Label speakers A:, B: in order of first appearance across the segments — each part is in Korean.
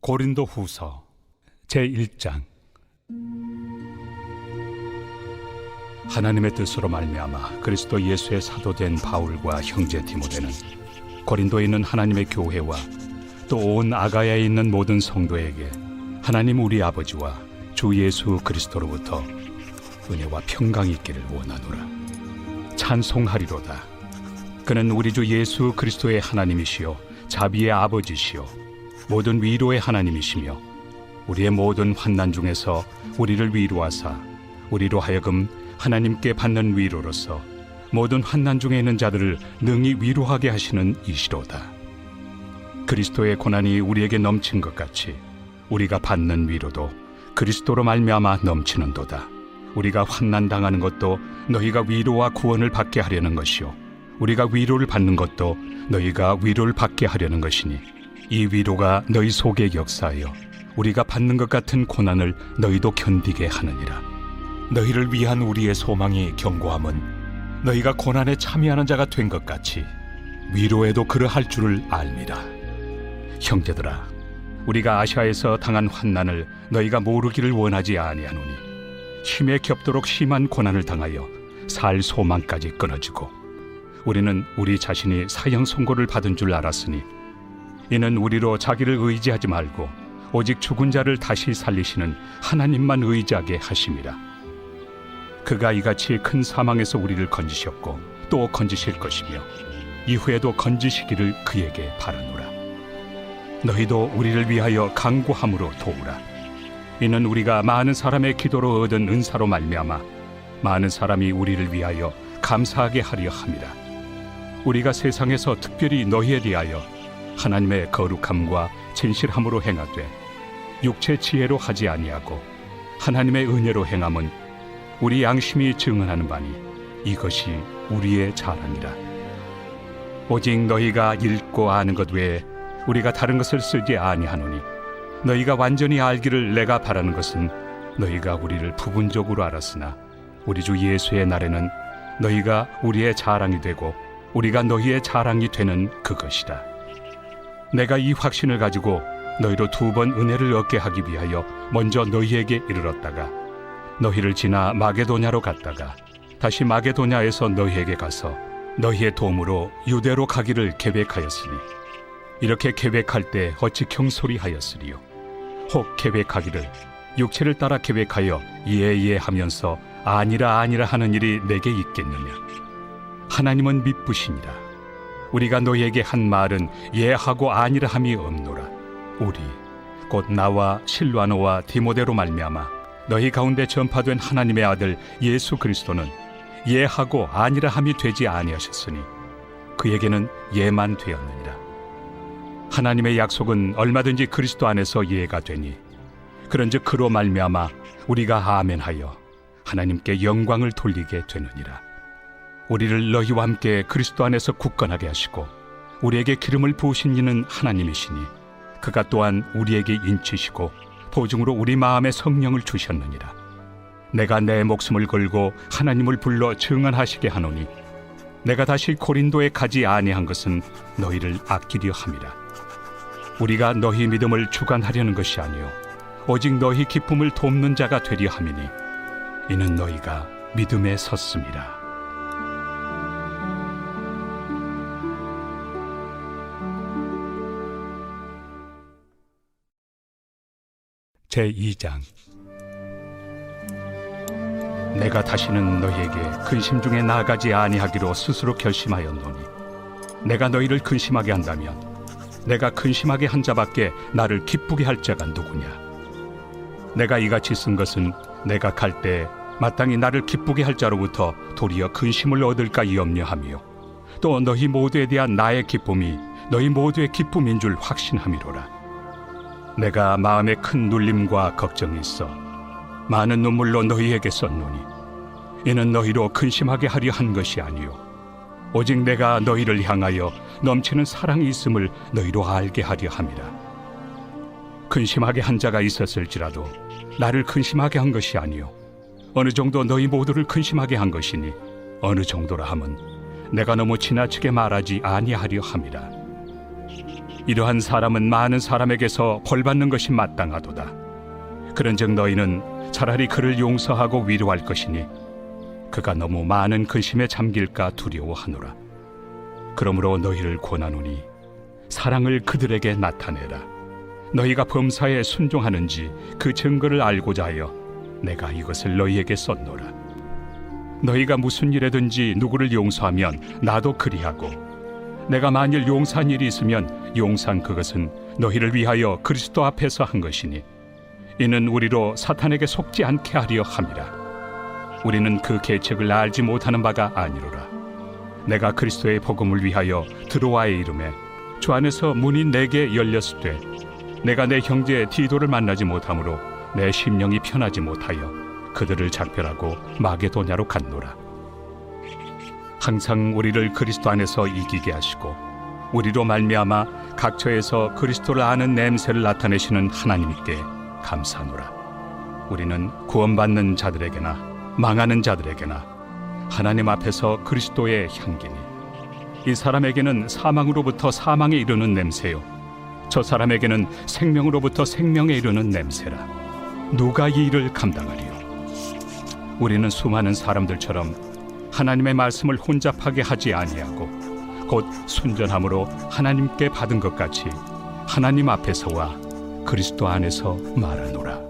A: 고린도후서 제1장. 하나님의 뜻으로 말미암아 그리스도 예수의 사도된 바울과 형제 디모데는 고린도에 있는 하나님의 교회와 또 온 아가야에 있는 모든 성도에게 하나님 우리 아버지와 주 예수 그리스도로부터 은혜와 평강이 있기를 원하노라. 찬송하리로다. 그는 우리 주 예수 그리스도의 하나님이시요 자비의 아버지시요 모든 위로의 하나님이시며 우리의 모든 환난 중에서 우리를 위로하사 우리로 하여금 하나님께 받는 위로로서 모든 환난 중에 있는 자들을 능히 위로하게 하시는 이시로다. 그리스도의 고난이 우리에게 넘친 것 같이 우리가 받는 위로도 그리스도로 말미암아 넘치는도다. 우리가 환난 당하는 것도 너희가 위로와 구원을 받게 하려는 것이요 우리가 위로를 받는 것도 너희가 위로를 받게 하려는 것이니 이 위로가 너희 속에 역사하여 우리가 받는 것 같은 고난을 너희도 견디게 하느니라. 너희를 위한 우리의 소망이 견고함은 너희가 고난에 참여하는 자가 된 것 같이 위로에도 그러할 줄을 알미라. 형제들아, 우리가 아시아에서 당한 환난을 너희가 모르기를 원하지 아니하노니 힘에 겹도록 심한 고난을 당하여 살 소망까지 끊어지고 우리는 우리 자신이 사형 선고를 받은 줄 알았으니 이는 우리로 자기를 의지하지 말고 오직 죽은 자를 다시 살리시는 하나님만 의지하게 하심이라. 그가 이같이 큰 사망에서 우리를 건지셨고 또 건지실 것이며 이후에도 건지시기를 그에게 바라노라. 너희도 우리를 위하여 간구함으로 도우라. 이는 우리가 많은 사람의 기도로 얻은 은사로 말미암아 많은 사람이 우리를 위하여 감사하게 하려 함이라. 우리가 세상에서 특별히 너희에 대하여 하나님의 거룩함과 진실함으로 행하되 육체 지혜로 하지 아니하고 하나님의 은혜로 행함은 우리 양심이 증언하는 바니 이것이 우리의 자랑이라. 오직 너희가 읽고 아는 것 외에 우리가 다른 것을 쓰지 아니하노니 너희가 완전히 알기를 내가 바라는 것은 너희가 우리를 부분적으로 알았으나 우리 주 예수의 날에는 너희가 우리의 자랑이 되고 우리가 너희의 자랑이 되는 그것이라. 내가 이 확신을 가지고 너희로 2번 은혜를 얻게 하기 위하여 먼저 너희에게 이르렀다가 너희를 지나 마게도냐로 갔다가 다시 마게도냐에서 너희에게 가서 너희의 도움으로 유대로 가기를 계획하였으니 이렇게 계획할 때 어찌 경솔이하였으리요. 혹 계획하기를 육체를 따라 계획하여 예예 하면서 아니라 아니라 하는 일이 내게 있겠느냐. 하나님은 미쁘시니라. 우리가 너희에게 한 말은 예하고 아니라 함이 없노라. 우리 곧 나와 실와노와 디모데로 말미암아 너희 가운데 전파된 하나님의 아들 예수 그리스도는 예하고 아니라 함이 되지 아니하셨으니 그에게는 예만 되었느니라. 하나님의 약속은 얼마든지 그리스도 안에서 예가 되니 그런즉 그로 말미암아 우리가 아멘하여 하나님께 영광을 돌리게 되느니라. 우리를 너희와 함께 그리스도 안에서 굳건하게 하시고 우리에게 기름을 부으신 이는 하나님이시니 그가 또한 우리에게 인치시고 보증으로 우리 마음에 성령을 주셨느니라. 내가 내 목숨을 걸고 하나님을 불러 증언하시게 하노니 내가 다시 고린도에 가지 아니한 것은 너희를 아끼려 함이라. 우리가 너희 믿음을 주관하려는 것이 아니요 오직 너희 기쁨을 돕는 자가 되려 함이니 이는 너희가 믿음에 섰음이라. 제2장. 내가 다시는 너희에게 근심 중에 나아가지 아니하기로 스스로 결심하였노니 내가 너희를 근심하게 한다면 내가 근심하게 한 자밖에 나를 기쁘게 할 자가 누구냐. 내가 이같이 쓴 것은 내가 갈 때 마땅히 나를 기쁘게 할 자로부터 도리어 근심을 얻을까 염려하며 또 너희 모두에 대한 나의 기쁨이 너희 모두의 기쁨인 줄 확신함이로라. 내가 마음에 큰 눌림과 걱정이 있어 많은 눈물로 너희에게 썼노니 이는 너희로 근심하게 하려 한 것이 아니요 오직 내가 너희를 향하여 넘치는 사랑이 있음을 너희로 알게 하려 함이라. 근심하게 한 자가 있었을지라도 나를 근심하게 한 것이 아니요 어느 정도 너희 모두를 근심하게 한 것이니 어느 정도라 함은 내가 너무 지나치게 말하지 아니하려 함이라. 이러한 사람은 많은 사람에게서 벌받는 것이 마땅하도다. 그런즉 너희는 차라리 그를 용서하고 위로할 것이니 그가 너무 많은 근심에 잠길까 두려워하노라. 그러므로 너희를 권하노니 사랑을 그들에게 나타내라. 너희가 범사에 순종하는지 그 증거를 알고자 하여 내가 이것을 너희에게 썼노라. 너희가 무슨 일에든지 누구를 용서하면 나도 그리하고, 내가 만일 용서한 일이 있으면 용서한 그것은 너희를 위하여 그리스도 앞에서 한 것이니 이는 우리로 사탄에게 속지 않게 하려 함이라. 우리는 그 계책을 알지 못하는 바가 아니로라. 내가 그리스도의 복음을 위하여 드로아에 이름에 주 안에서 문이 내게 열렸으되 내가 내 형제 디도를 만나지 못하므로 내 심령이 편하지 못하여 그들을 작별하고 마게도냐로 갔노라. 항상 우리를 그리스도 안에서 이기게 하시고 우리로 말미암아 각처에서 그리스도를 아는 냄새를 나타내시는 하나님께 감사하노라. 우리는 구원받는 자들에게나 망하는 자들에게나 하나님 앞에서 그리스도의 향기니 이 사람에게는 사망으로부터 사망에 이르는 냄새요 저 사람에게는 생명으로부터 생명에 이르는 냄새라. 누가 이 일을 감당하리요? 우리는 수많은 사람들처럼 하나님의 말씀을 혼잡하게 하지 아니하고 곧 순전함으로 하나님께 받은 것 같이 하나님 앞에서와 그리스도 안에서 말하노라.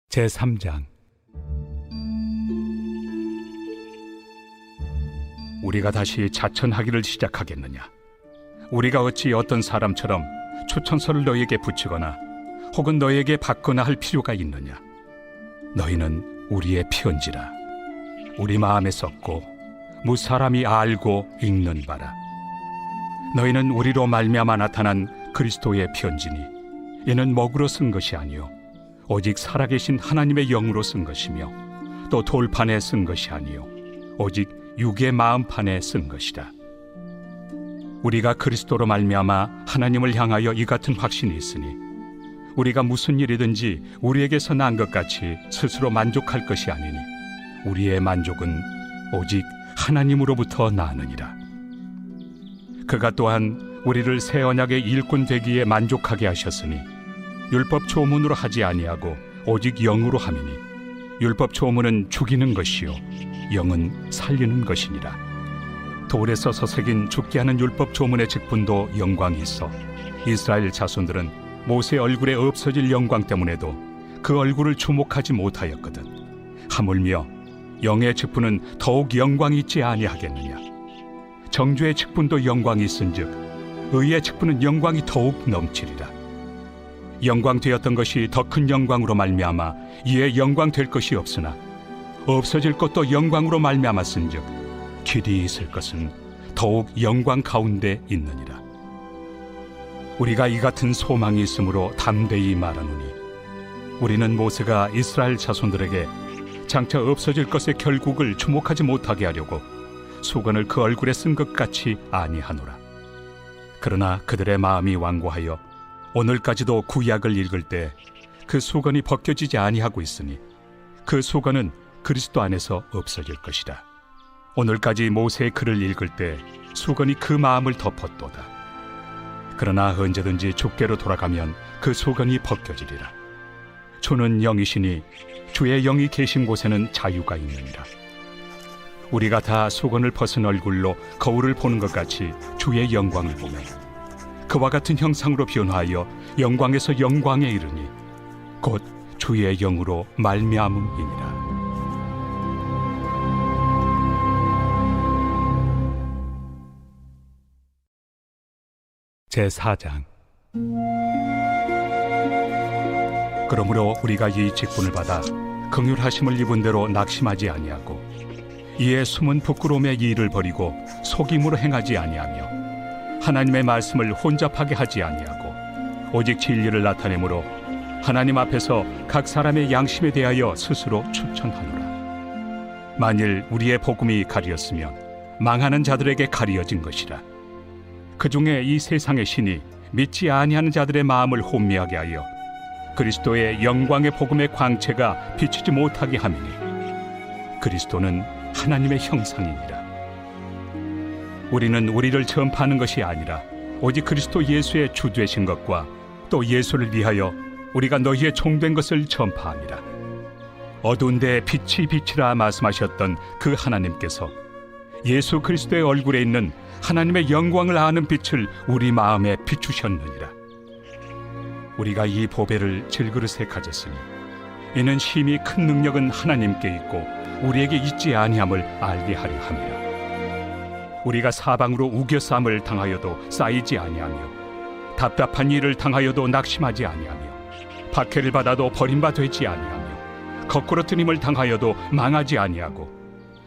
A: 제3장. 우리가 다시 자천하기를 시작하겠느냐? 우리가 어찌 어떤 사람처럼 추천서를 너희에게 붙이거나 혹은 너희에게 받거나 할 필요가 있느냐? 너희는 우리의 편지라. 우리 마음에 썼고 무사람이 알고 읽는 바라. 너희는 우리로 말미암아 나타난 그리스도의 편지니 이는 먹으로 쓴 것이 아니요 오직 살아계신 하나님의 영으로 쓴 것이며 또 돌판에 쓴 것이 아니요 오직 육의 마음판에 쓴 것이라. 우리가 그리스도로 말미암아 하나님을 향하여 이 같은 확신이 있으니 우리가 무슨 일이든지 우리에게서 난 것 같이 스스로 만족할 것이 아니니 우리의 만족은 오직 하나님으로부터 나느니라. 그가 또한 우리를 새 언약의 일꾼 되기에 만족하게 하셨으니 율법 조문으로 하지 아니하고 오직 영으로 함이니 율법 조문은 죽이는 것이요 영은 살리는 것이니라. 돌에 써서 새긴 죽게 하는 율법 조문의 직분도 영광이 있어 이스라엘 자손들은 모세 얼굴에 없어질 영광 때문에도 그 얼굴을 주목하지 못하였거든. 하물며 영의 직분은 더욱 영광이 있지 아니하겠느냐? 정죄의 직분도 영광이 있은즉 의의 직분은 영광이 더욱 넘치리라. 영광 되었던 것이 더 큰 영광으로 말미암아 이에 영광 될 것이 없으나 없어질 것도 영광으로 말미암았은즉 길이 있을 것은 더욱 영광 가운데 있느니라. 우리가 이 같은 소망이 있으므로 담대히 말하노니 우리는 모세가 이스라엘 자손들에게 장차 없어질 것의 결국을 주목하지 못하게 하려고 수건을 그 얼굴에 쓴 것 같이 아니하노라. 그러나 그들의 마음이 완고하여 오늘까지도 구약을 읽을 때 그 수건이 벗겨지지 아니하고 있으니 그 수건은 그리스도 안에서 없어질 것이다. 오늘까지 모세의 글을 읽을 때 수건이 그 마음을 덮었도다. 그러나 언제든지 주께로 돌아가면 그 수건이 벗겨지리라. 주는 영이시니 주의 영이 계신 곳에는 자유가 있느니라. 우리가 다 수건을 벗은 얼굴로 거울을 보는 것 같이 주의 영광을 보며 그와 같은 형상으로 변화하여 영광에서 영광에 이르니 곧 주의 영으로 말미암음이니라. 제4장. 그러므로 우리가 이 직분을 받아 긍휼하심을 입은 대로 낙심하지 아니하고 이에 숨은 부끄러움의 일을 버리고 속임으로 행하지 아니하며 하나님의 말씀을 혼잡하게 하지 아니하고 오직 진리를 나타내므로 하나님 앞에서 각 사람의 양심에 대하여 스스로 추천하노라. 만일 우리의 복음이 가리었으면 망하는 자들에게 가리어진 것이라. 그 중에 이 세상의 신이 믿지 아니하는 자들의 마음을 혼미하게 하여 그리스도의 영광의 복음의 광채가 비치지 못하게 함이니 그리스도는 하나님의 형상이니라. 우리는 우리를 전파하는 것이 아니라 오직 그리스도 예수의 주 되신 것과 또 예수를 위하여 우리가 너희의 종된 것을 전파함이라. 어두운 데 빛이 빛이라 말씀하셨던 그 하나님께서 예수 그리스도의 얼굴에 있는 하나님의 영광을 아는 빛을 우리 마음에 비추셨느니라. 우리가 이 보배를 질그릇에 가졌으니 이는 심히 큰 능력은 하나님께 있고 우리에게 있지 아니함을 알게 하려 함이라. 우리가 사방으로 우겨싸움을 당하여도 쌓이지 아니하며 답답한 일을 당하여도 낙심하지 아니하며 박해를 받아도 버림받지 아니하며 거꾸러뜨림을 당하여도 망하지 아니하고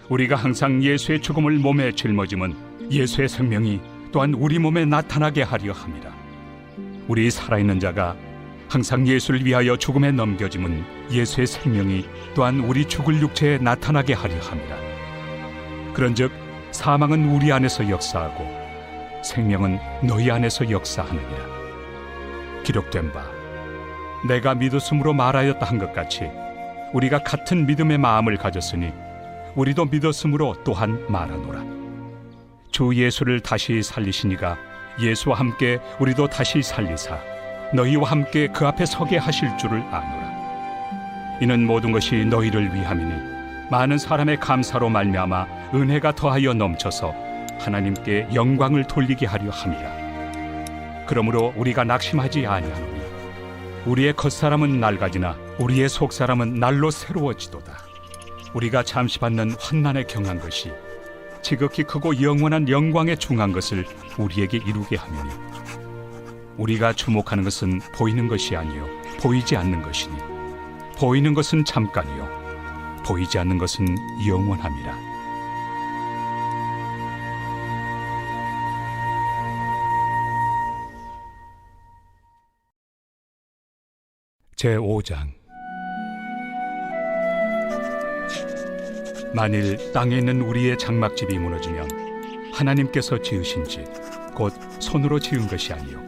A: 우리가 항상 예수의 죽음을 몸에 짊어짐은 예수의 생명이 또한 우리 몸에 나타나게 하려 함이라. 우리 살아있는 자가 항상 예수를 위하여 죽음에 넘겨짐은 예수의 생명이 또한 우리 죽을 육체에 나타나게 하려 함이라. 그런즉 사망은 우리 안에서 역사하고 생명은 너희 안에서 역사하느니라. 기록된 바 내가 믿었으므로 말하였다 한 것 같이 우리가 같은 믿음의 마음을 가졌으니 우리도 믿었으므로 또한 말하노라. 주 예수를 다시 살리시니가 예수와 함께 우리도 다시 살리사 너희와 함께 그 앞에 서게 하실 줄을 아노라. 이는 모든 것이 너희를 위함이니 많은 사람의 감사로 말미암아 은혜가 더하여 넘쳐서 하나님께 영광을 돌리게 하려 함이라. 그러므로 우리가 낙심하지 아니하노니 우리의 겉사람은 낡아지나 우리의 속사람은 날로 새로워지도다. 우리가 잠시 받는 환난에 경한 것이 지극히 크고 영원한 영광에 중한 것을 우리에게 이루게 하느니 우리가 주목하는 것은 보이는 것이 아니요 보이지 않는 것이니 보이는 것은 잠깐이요 보이지 않는 것은 영원함이라. 제5장. 만일 땅에 있는 우리의 장막집이 무너지면 하나님께서 지으신 집 곧 손으로 지은 것이 아니요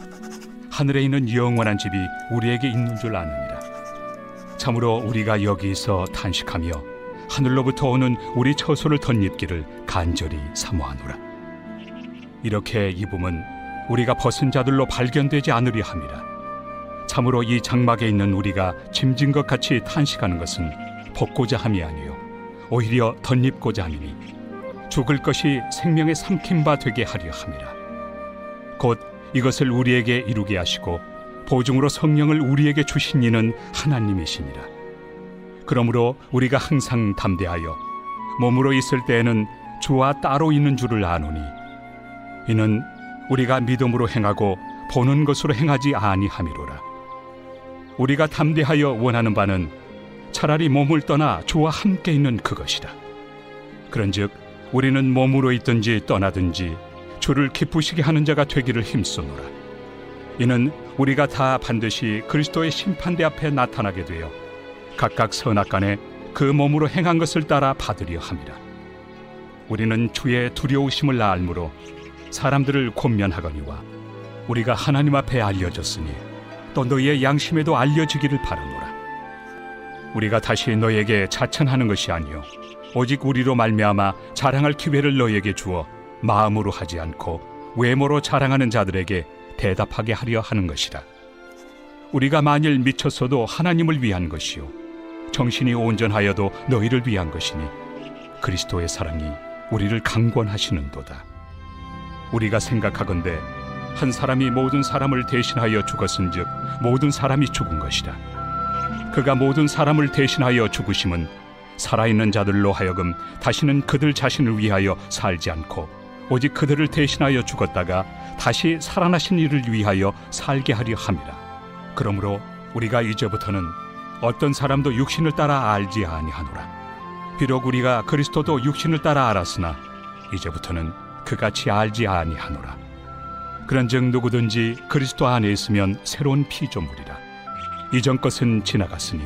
A: 하늘에 있는 영원한 집이 우리에게 있는 줄 아느니라. 참으로 우리가 여기서 탄식하며 하늘로부터 오는 우리 처소를 덧입기를 간절히 사모하노라. 이렇게 입음은 우리가 벗은 자들로 발견되지 않으려 함이라. 참으로 이 장막에 있는 우리가 짐진 것 같이 탄식하는 것은 벗고자 함이 아니요 오히려 덧입고자 함이니 죽을 것이 생명의 삼킨 바 되게 하려 함이라. 곧 이것을 우리에게 이루게 하시고 보증으로 성령을 우리에게 주신 이는 하나님이시니라. 그러므로 우리가 항상 담대하여 몸으로 있을 때에는 주와 따로 있는 줄을 아노니 이는 우리가 믿음으로 행하고 보는 것으로 행하지 아니함이로라. 우리가 담대하여 원하는 바는 차라리 몸을 떠나 주와 함께 있는 그것이라. 그런즉 우리는 몸으로 있든지 떠나든지 주를 기쁘시게 하는 자가 되기를 힘쓰노라. 이는 우리가 다 반드시 그리스도의 심판대 앞에 나타나게 되어 각각 선악간에 그 몸으로 행한 것을 따라 받으려 함이라. 우리는 주의 두려우심을 알므로 사람들을 권면하거니와 우리가 하나님 앞에 알려졌으니 또 너희의 양심에도 알려지기를 바라노라. 우리가 다시 너희에게 자천하는 것이 아니요 오직 우리로 말미암아 자랑할 기회를 너희에게 주어 마음으로 하지 않고 외모로 자랑하는 자들에게 대답하게 하려 하는 것이라. 우리가 만일 미쳤어도 하나님을 위한 것이요 정신이 온전하여도 너희를 위한 것이니 그리스도의 사랑이 우리를 강권하시는도다. 우리가 생각하건대 한 사람이 모든 사람을 대신하여 죽었은즉 모든 사람이 죽은 것이라. 그가 모든 사람을 대신하여 죽으심은 살아있는 자들로 하여금 다시는 그들 자신을 위하여 살지 않고 오직 그들을 대신하여 죽었다가 다시 살아나신 이를 위하여 살게 하려 함이라. 그러므로 우리가 이제부터는 어떤 사람도 육신을 따라 알지 아니하노라. 비록 우리가 그리스도도 육신을 따라 알았으나 이제부터는 그같이 알지 아니하노라. 그런즉 누구든지 그리스도 안에 있으면 새로운 피조물이라. 이전 것은 지나갔으니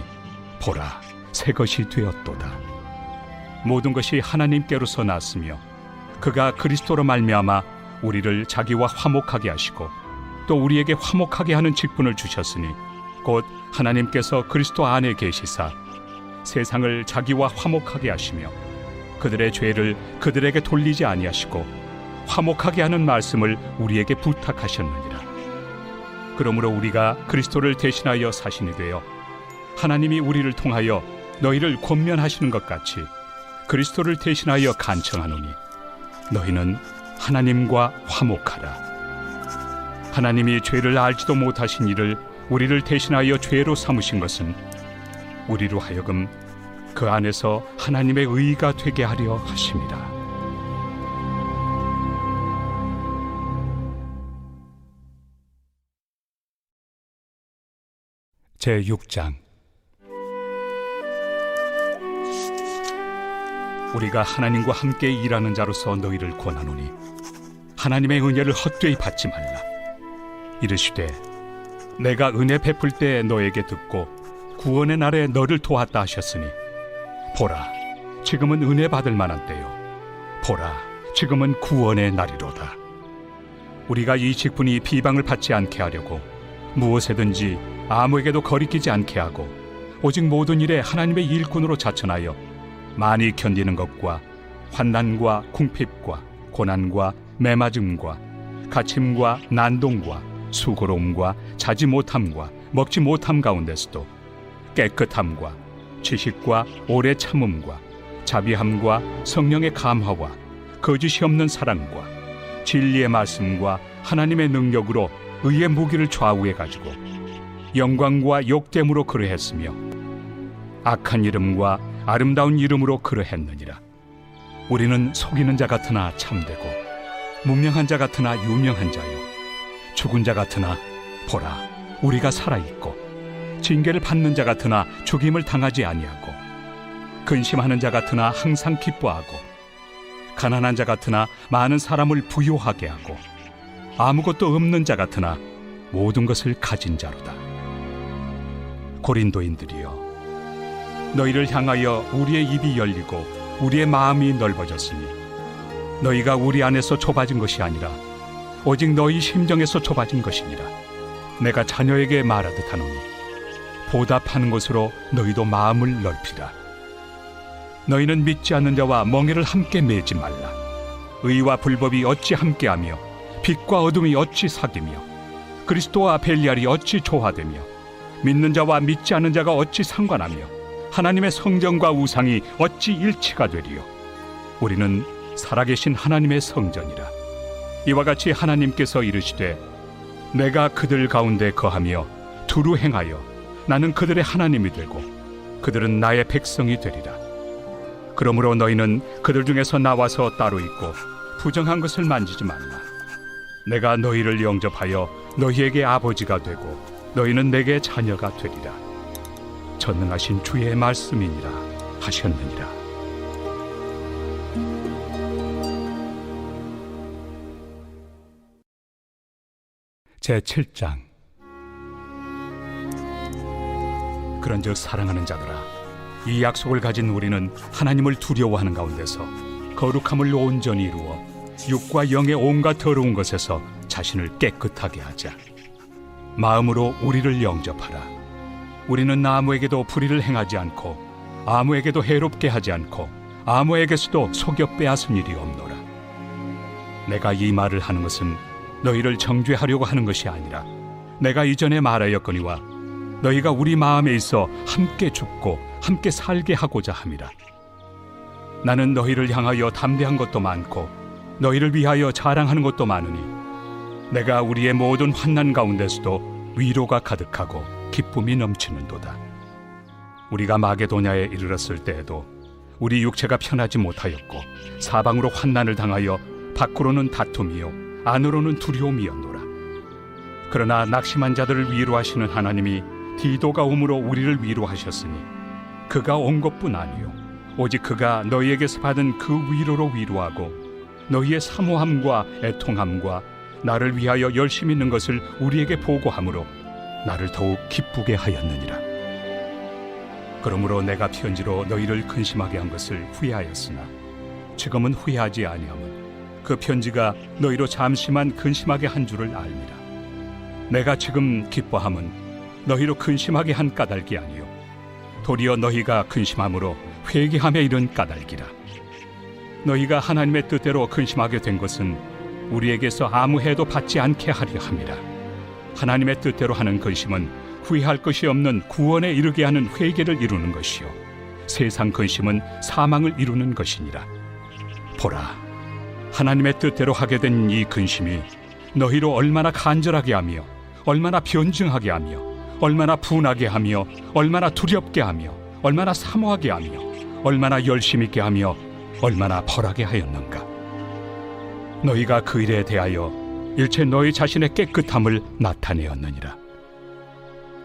A: 보라 새 것이 되었도다. 모든 것이 하나님께로서 났으며 그가 그리스도로 말미암아 우리를 자기와 화목하게 하시고 또 우리에게 화목하게 하는 직분을 주셨으니 곧 하나님께서 그리스도 안에 계시사 세상을 자기와 화목하게 하시며 그들의 죄를 그들에게 돌리지 아니하시고 화목하게 하는 말씀을 우리에게 부탁하셨느니라. 그러므로 우리가 그리스도를 대신하여 사신이 되어 하나님이 우리를 통하여 너희를 권면하시는 것 같이 그리스도를 대신하여 간청하노니 너희는 하나님과 화목하라. 하나님이 죄를 알지도 못하신 이를 우리를 대신하여 죄로 삼으신 것은 우리로 하여금 그 안에서 하나님의 의가 되게 하려 하심이라. 제6장. 우리가 하나님과 함께 일하는 자로서 너희를 권하노니 하나님의 은혜를 헛되이 받지 말라. 이르시되 내가 은혜 베풀 때 너에게 듣고 구원의 날에 너를 도왔다 하셨으니 보라, 지금은 은혜 받을 만한 때요, 보라, 지금은 구원의 날이로다. 우리가 이 직분이 비방을 받지 않게 하려고 무엇에든지 아무에게도 거리끼지 않게 하고 오직 모든 일에 하나님의 일꾼으로 자천하여 많이 견디는 것과 환난과 궁핍과 고난과 매맞음과 갇힘과 난동과 수고로움과 자지 못함과 먹지 못함 가운데서도 깨끗함과 지식과 오래 참음과 자비함과 성령의 감화와 거짓이 없는 사랑과 진리의 말씀과 하나님의 능력으로 의의 무기를 좌우해 가지고 영광과 욕됨으로 그러했으며 악한 이름과 아름다운 이름으로 그러했느니라. 우리는 속이는 자 같으나 참되고 문명한 자 같으나 유명한 자요, 죽은 자 같으나 보라, 우리가 살아있고 징계를 받는 자 같으나 죽임을 당하지 아니하고 근심하는 자 같으나 항상 기뻐하고 가난한 자 같으나 많은 사람을 부요하게 하고 아무것도 없는 자 같으나 모든 것을 가진 자로다. 고린도인들이여, 너희를 향하여 우리의 입이 열리고 우리의 마음이 넓어졌으니 너희가 우리 안에서 좁아진 것이 아니라 오직 너희 심정에서 좁아진 것이니라. 내가 자녀에게 말하듯 하노니 보답하는 것으로 너희도 마음을 넓히라. 너희는 믿지 않는 자와 멍에를 함께 매지 말라. 의와 불법이 어찌 함께하며 빛과 어둠이 어찌 사귀며 그리스도와 벨리알이 어찌 조화되며 믿는 자와 믿지 않는 자가 어찌 상관하며 하나님의 성전과 우상이 어찌 일치가 되리요. 우리는 살아계신 하나님의 성전이라. 이와 같이 하나님께서 이르시되 내가 그들 가운데 거하며 두루 행하여 나는 그들의 하나님이 되고 그들은 나의 백성이 되리라. 그러므로 너희는 그들 중에서 나와서 따로 있고 부정한 것을 만지지 말라. 내가 너희를 영접하여 너희에게 아버지가 되고 너희는 내게 자녀가 되리라. 전능하신 주의 말씀이니라 하셨느니라. 제7장. 그런즉 사랑하는 자들아, 이 약속을 가진 우리는 하나님을 두려워하는 가운데서 거룩함을 온전히 이루어 육과 영의 온갖 더러운 것에서 자신을 깨끗하게 하자. 마음으로 우리를 영접하라. 우리는 아무에게도 불의를 행하지 않고 아무에게도 해롭게 하지 않고 아무에게서도 속여 빼앗은 일이 없노라. 내가 이 말을 하는 것은 너희를 정죄하려고 하는 것이 아니라 내가 이전에 말하였거니와 너희가 우리 마음에 있어 함께 죽고 함께 살게 하고자 함이라. 나는 너희를 향하여 담대한 것도 많고 너희를 위하여 자랑하는 것도 많으니 내가 우리의 모든 환난 가운데서도 위로가 가득하고 기쁨이 넘치는도다. 우리가 마게도냐에 이르렀을 때에도 우리 육체가 편하지 못하였고 사방으로 환난을 당하여 밖으로는 다툼이요 안으로는 두려움이었노라. 그러나 낙심한 자들을 위로하시는 하나님이 디도가 오므로 우리를 위로하셨으니 그가 온 것뿐 아니요 오직 그가 너희에게서 받은 그 위로로 위로하고 너희의 사모함과 애통함과 나를 위하여 열심히 있는 것을 우리에게 보고함으로 나를 더욱 기쁘게 하였느니라. 그러므로 내가 편지로 너희를 근심하게 한 것을 후회하였으나 지금은 후회하지 아니함은 그 편지가 너희로 잠시만 근심하게 한 줄을 알미라. 내가 지금 기뻐함은 너희로 근심하게 한 까닭이 아니요 도리어 너희가 근심함으로 회개함에 이른 까닭이라. 너희가 하나님의 뜻대로 근심하게 된 것은 우리에게서 아무 해도 받지 않게 하려 함이라. 하나님의 뜻대로 하는 근심은 후회할 것이 없는 구원에 이르게 하는 회개를 이루는 것이요 세상 근심은 사망을 이루는 것이니라. 보라, 하나님의 뜻대로 하게 된 이 근심이 너희로 얼마나 간절하게 하며 얼마나 변증하게 하며 얼마나 분하게 하며 얼마나 두렵게 하며 얼마나 사모하게 하며 얼마나 열심 있게 하며 얼마나 벌하게 하였는가. 너희가 그 일에 대하여 일체 너희 자신의 깨끗함을 나타내었느니라.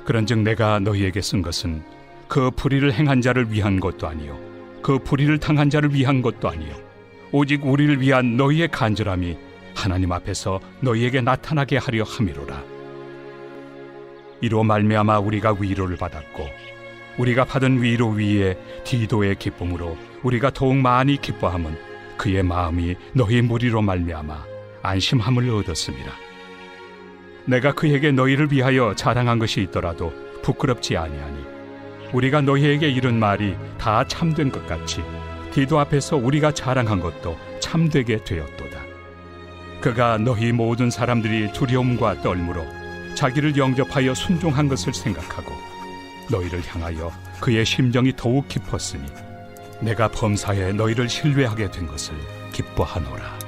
A: 그런즉 내가 너희에게 쓴 것은 그 불의를 행한 자를 위한 것도 아니요 그 불의를 당한 자를 위한 것도 아니요 오직 우리를 위한 너희의 간절함이 하나님 앞에서 너희에게 나타나게 하려 함이로라. 이로 말미암아 우리가 위로를 받았고 우리가 받은 위로 위에 디도의 기쁨으로 우리가 더욱 많이 기뻐함은 그의 마음이 너희 무리로 말미암아 안심함을 얻었음이라. 내가 그에게 너희를 위하여 자랑한 것이 있더라도 부끄럽지 아니하니 우리가 너희에게 이른 말이 다 참된 것 같이 디도 앞에서 우리가 자랑한 것도 참되게 되었도다. 그가 너희 모든 사람들이 두려움과 떨므로 자기를 영접하여 순종한 것을 생각하고 너희를 향하여 그의 심정이 더욱 깊었으니 내가 범사에 너희를 신뢰하게 된 것을 기뻐하노라.